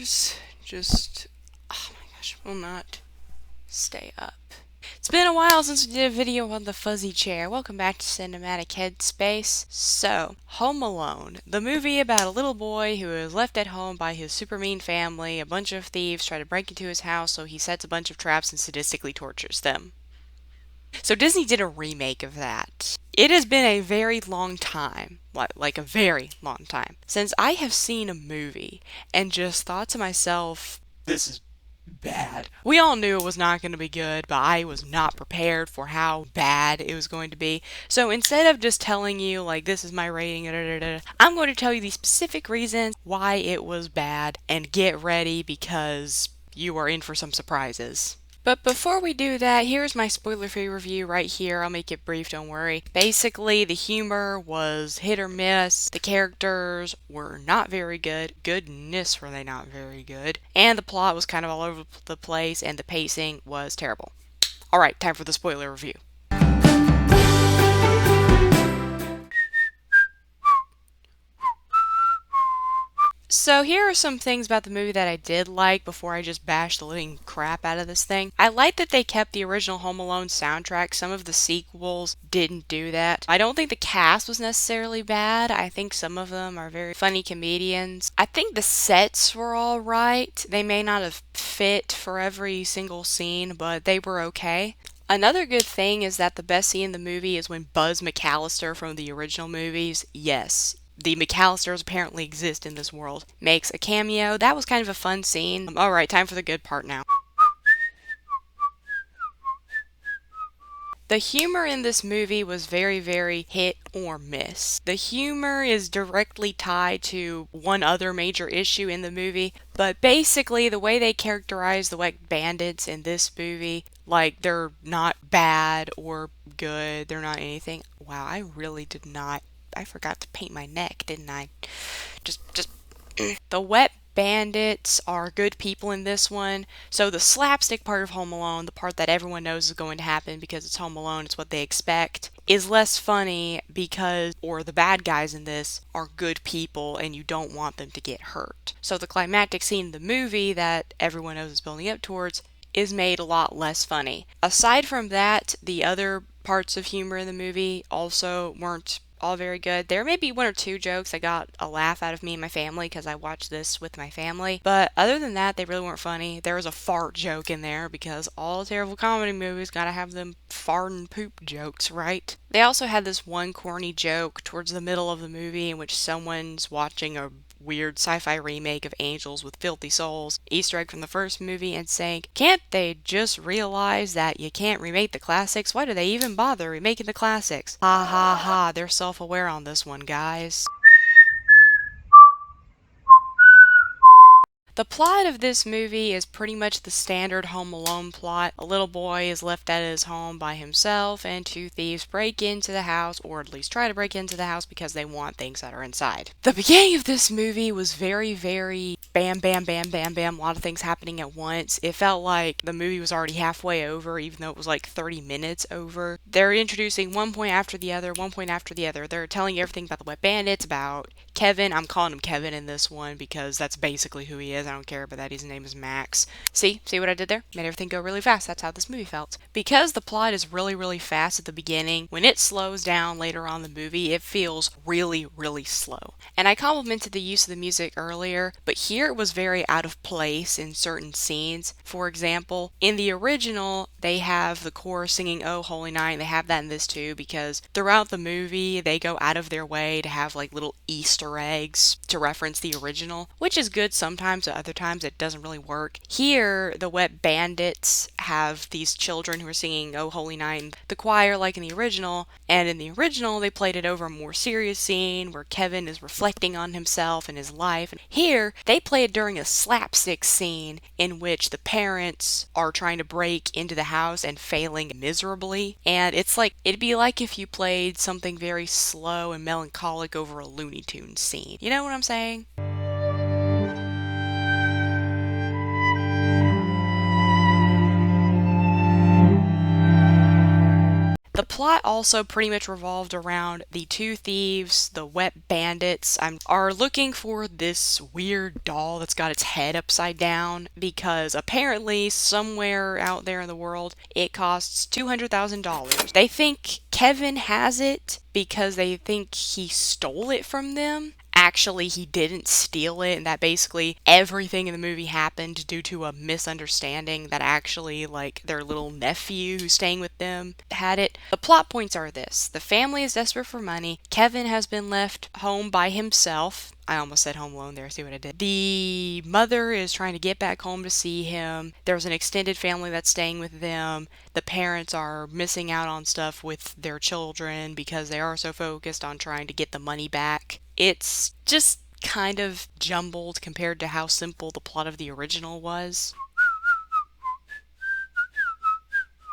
ears just, oh my gosh, will not stay up. It's been a while since we did a video on the fuzzy chair. Welcome back to Cinematic Headspace. So, Home Alone, the movie about a little boy who is left at home by his super mean family. A bunch of thieves try to break into his house, so he sets a bunch of traps and sadistically tortures them. So Disney did a remake of that. It has been a very long time, like a very long time, since I have seen a movie and just thought to myself, this is bad. We all knew it was not going to be good, but I was not prepared for how bad it was going to be. So instead of just telling you, like, this is my rating, I'm going to tell you the specific reasons why it was bad, and get ready because you are in for some surprises. But before we do that, here's my spoiler-free review right here. I'll make it brief, don't worry. Basically, the humor was hit or miss. The characters were not very good. Goodness, were they not very good. And the plot was kind of all over the place, and the pacing was terrible. Alright, time for the spoiler review. So here are some things about the movie that I did like before I just bashed the living crap out of this thing. I like that they kept the original Home Alone soundtrack. Some of the sequels didn't do that. I don't think the cast was necessarily bad. I think some of them are very funny comedians. I think the sets were all right. They may not have fit for every single scene, but they were okay. Another good thing is that the best scene in the movie is when Buzz McAllister from the original movies, yes, the McAllisters apparently exist in this world, makes a cameo. That was kind of a fun scene. Alright, time for the good part now. The humor in this movie was very, very hit or miss. The humor is directly tied to one other major issue in the movie, but basically the way they characterize the wet bandits in this movie, like, they're not bad or good, they're not anything. Wow, I really did not. I forgot to paint my neck, didn't I? Just The wet bandits are good people in this one. So the slapstick part of Home Alone, the part that everyone knows is going to happen because it's Home Alone, it's what they expect, is less funny because, or the bad guys in this are good people and you don't want them to get hurt. So the climactic scene in the movie that everyone knows is building up towards is made a lot less funny. Aside from that, the other parts of humor in the movie also weren't all very good. There may be one or two jokes that got a laugh out of me and my family because I watched this with my family, but other than that, they really weren't funny. There was a fart joke in there because all terrible comedy movies gotta have them fart and poop jokes, right? They also had this one corny joke towards the middle of the movie in which someone's watching a weird sci-fi remake of Angels with Filthy Souls, Easter egg from the first movie, and saying, can't they just realize that you can't remake the classics? Why do they even bother remaking the classics? Ha ha ha, they're self-aware on this one, guys. The plot of this movie is pretty much the standard Home Alone plot. A little boy is left at his home by himself, and two thieves break into the house, or at least try to break into the house because they want things that are inside. The beginning of this movie was very, very bam, bam, bam, bam, bam, a lot of things happening at once. It felt like the movie was already halfway over, even though it was like 30 minutes over. They're introducing one point after the other, one point after the other. They're telling you everything about the wet bandits, about Kevin. I'm calling him Kevin in this one because that's basically who he is. I don't care about that. His name is Max. See what I did there? Made everything go really fast. That's how this movie felt. Because the plot is really, really fast at the beginning, when it slows down later on in the movie, it feels really, really slow. And I complimented the use of the music earlier, but here it was very out of place in certain scenes. For example, in the original, they have the chorus singing Oh Holy Night. They have that in this too because throughout the movie, they go out of their way to have like little Easter eggs to reference the original, which is good sometimes, but other times it doesn't really work. Here, the wet bandits have these children who are singing Oh Holy Night in the choir like in the original, and in the original they played it over a more serious scene where Kevin is reflecting on himself and his life. And here, they play it during a slapstick scene in which the parents are trying to break into the house and failing miserably. And it's like, it'd be like if you played something very slow and melancholic over a Looney Tunes scene. You know what I'm saying? The plot also pretty much revolved around the two thieves, the wet bandits, are looking for this weird doll that's got its head upside down because apparently somewhere out there in the world it costs $200,000. They think Kevin has it because they think he stole it from them. Actually, he didn't steal it, and that basically everything in the movie happened due to a misunderstanding that actually, like, their little nephew who's staying with them had it. The plot points are this: the family is desperate for money, Kevin has been left home by himself. I almost said Home Alone there, see what I did? The mother is trying to get back home to see him. There's an extended family that's staying with them. The parents are missing out on stuff with their children because they are so focused on trying to get the money back. It's just kind of jumbled compared to how simple the plot of the original was.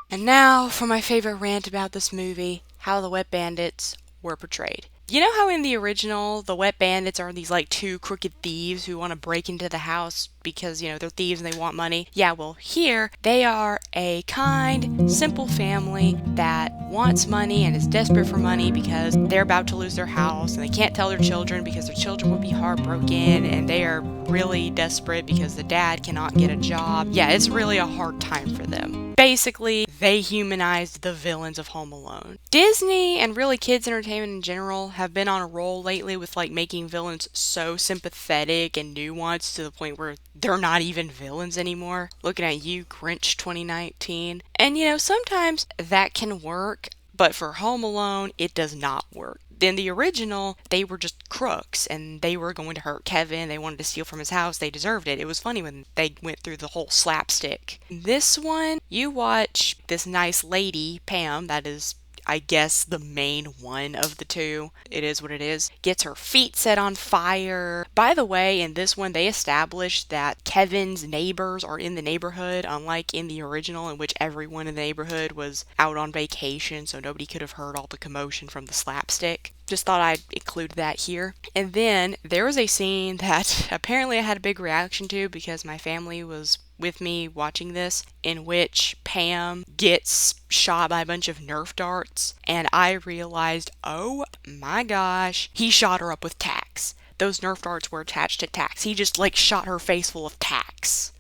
And now for my favorite rant about this movie, how the Wet Bandits were portrayed. You know how in the original, the Wet Bandits are these like two crooked thieves who want to break into the house because, they're thieves and they want money? Yeah, well, here, they are a kind, simple family that wants money and is desperate for money because they're about to lose their house and they can't tell their children because their children would be heartbroken, and they are really desperate because the dad cannot get a job. Yeah, it's really a hard time for them. Basically, they humanized the villains of Home Alone. Disney, and really kids entertainment in general, have been on a roll lately with like making villains so sympathetic and nuanced to the point where they're not even villains anymore. Looking at you, Grinch 2019. And sometimes that can work, but for Home Alone, it does not work. In the original, they were just crooks and they were going to hurt Kevin. They wanted to steal from his house. They deserved it. It was funny when they went through the whole slapstick. This one, you watch this nice lady, Pam, that is, I guess, the main one of the two. It is what it is. Gets her feet set on fire. By the way, in this one, they established that Kevin's neighbors are in the neighborhood, unlike in the original, in which everyone in the neighborhood was out on vacation, so nobody could have heard all the commotion from the slapstick. Just thought I'd include that here. And then there was a scene that apparently I had a big reaction to because my family was with me watching this, in which Pam gets shot by a bunch of Nerf darts, and I realized, oh my gosh, he shot her up with tacks. Those Nerf darts were attached to tacks. He just shot her face full of tacks.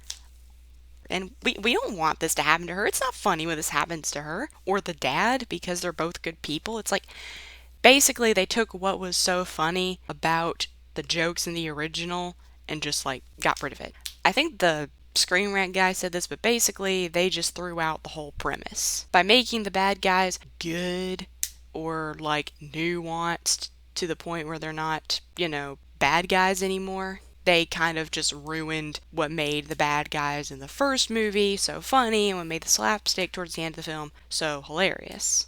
And we don't want this to happen to her. It's not funny when this happens to her or the dad because they're both good people. It's like, basically they took what was so funny about the jokes in the original and just got rid of it. I think the Screen Rant guy said this, but basically they just threw out the whole premise. By making the bad guys good or nuanced to the point where they're not, bad guys anymore, they kind of just ruined what made the bad guys in the first movie so funny and what made the slapstick towards the end of the film so hilarious.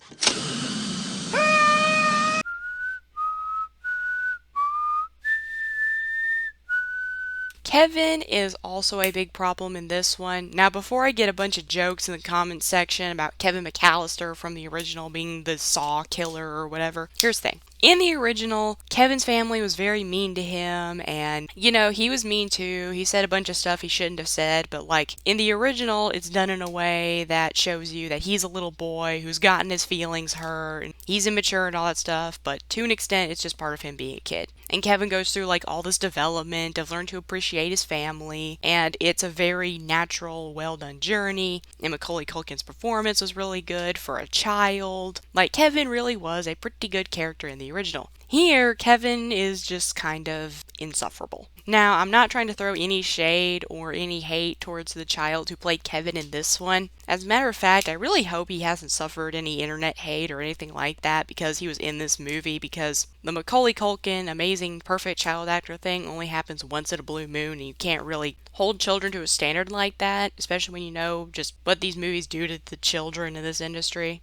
Kevin is also a big problem in this one. Now, before I get a bunch of jokes in the comments section about Kevin McAllister from the original being the Saw killer or whatever, here's the thing. In the original, Kevin's family was very mean to him, and, he was mean too. He said a bunch of stuff he shouldn't have said, but, in the original, it's done in a way that shows you that he's a little boy who's gotten his feelings hurt, and he's immature and all that stuff, but to an extent, it's just part of him being a kid. And Kevin goes through, all this development of learning to appreciate his family, and it's a very natural, well-done journey, and Macaulay Culkin's performance was really good for a child. Kevin really was a pretty good character in the original. Here, Kevin is just kind of insufferable. Now, I'm not trying to throw any shade or any hate towards the child who played Kevin in this one. As a matter of fact, I really hope he hasn't suffered any internet hate or anything like that because he was in this movie, because the Macaulay Culkin amazing perfect child actor thing only happens once in a blue moon, and you can't really hold children to a standard like that, especially when you know just what these movies do to the children in this industry.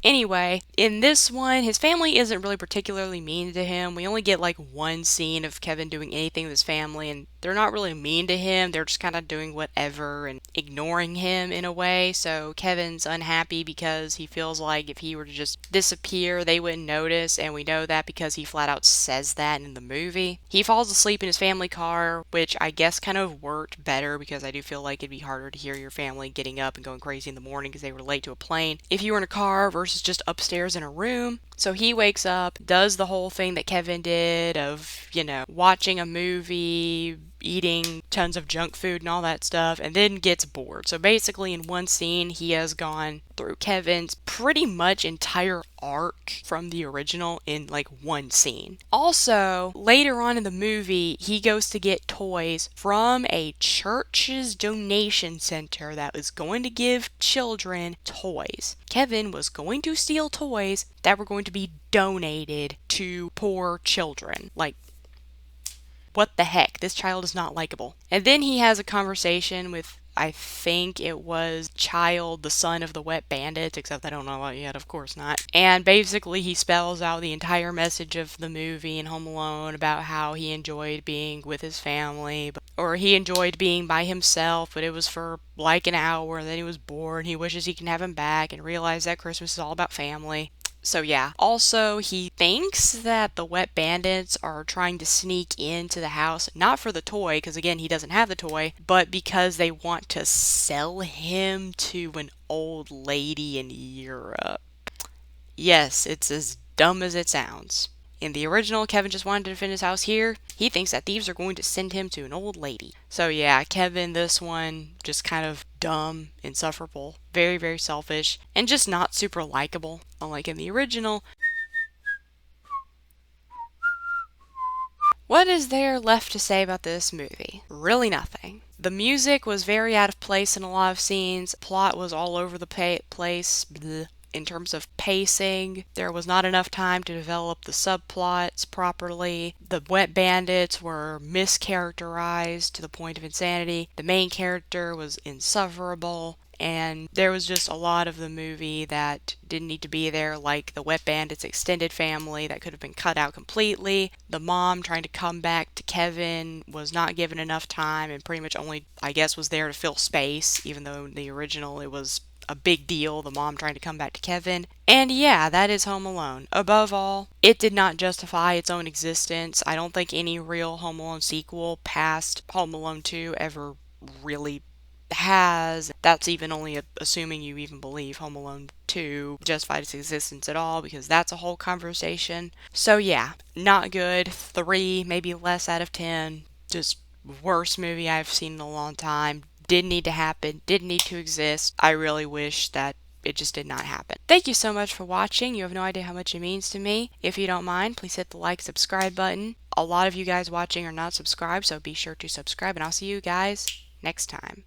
Anyway, in this one, his family isn't really particularly mean to him. We only get like one scene of Kevin doing anything with his family, and they're not really mean to him. They're just kind of doing whatever and ignoring him in a way. So Kevin's unhappy because he feels like if he were to just disappear, they wouldn't notice, and we know that because he flat out says that in the movie. He falls asleep in his family car, which I guess kind of worked better because I do feel like it'd be harder to hear your family getting up and going crazy in the morning because they were late to a plane if you were in a car versus just upstairs in a room. So he wakes up, does the whole thing that Kevin did of, watching a movie, eating tons of junk food and all that stuff, and then gets bored. So basically, in one scene, he has gone through Kevin's pretty much entire arc from the original in like one scene. Also, later on in the movie, he goes to get toys from a church's donation center that was going to give children toys. Kevin was going to steal toys that were going to be donated to poor children. Like, what the heck? This child is not likable. And then he has a conversation with, I think it was Child, the son of the Wet Bandits, except I don't know what yet, of course not. And basically he spells out the entire message of the movie in Home Alone about how he enjoyed being with his family, or he enjoyed being by himself, but it was for like an hour, and then he was bored, and he wishes he can have him back, and realized that Christmas is all about family. So yeah. Also, he thinks that the Wet Bandits are trying to sneak into the house, not for the toy, because again, he doesn't have the toy, but because they want to sell him to an old lady in Europe. Yes, it's as dumb as it sounds. In the original, Kevin just wanted to defend his house. Here, he thinks that thieves are going to send him to an old lady. So yeah, Kevin, this one, just kind of dumb, insufferable, very, very selfish, and just not super likable. Unlike in the original. What is there left to say about this movie? Really nothing. The music was very out of place in a lot of scenes. Plot was all over the place. Bleh. In terms of pacing, there was not enough time to develop the subplots properly. The Wet Bandits were mischaracterized to the point of insanity. The main character was insufferable. And there was just a lot of the movie that didn't need to be there, like the Wet Bandits extended family that could have been cut out completely. The mom trying to come back to Kevin was not given enough time and pretty much only, I guess, was there to fill space, even though in the original it was a big deal, the mom trying to come back to Kevin. And yeah, that is Home Alone. Above all, it did not justify its own existence. I don't think any real Home Alone sequel past Home Alone 2 ever really has. That's even only assuming you even believe Home Alone 2 justified its existence at all, because that's a whole conversation. So yeah, not good. 3, maybe less out of 10. Just worst movie I've seen in a long time. Didn't need to happen. Didn't need to exist. I really wish that it just did not happen. Thank you so much for watching. You have no idea how much it means to me. If you don't mind, please hit the like, subscribe button. A lot of you guys watching are not subscribed, so be sure to subscribe, and I'll see you guys next time.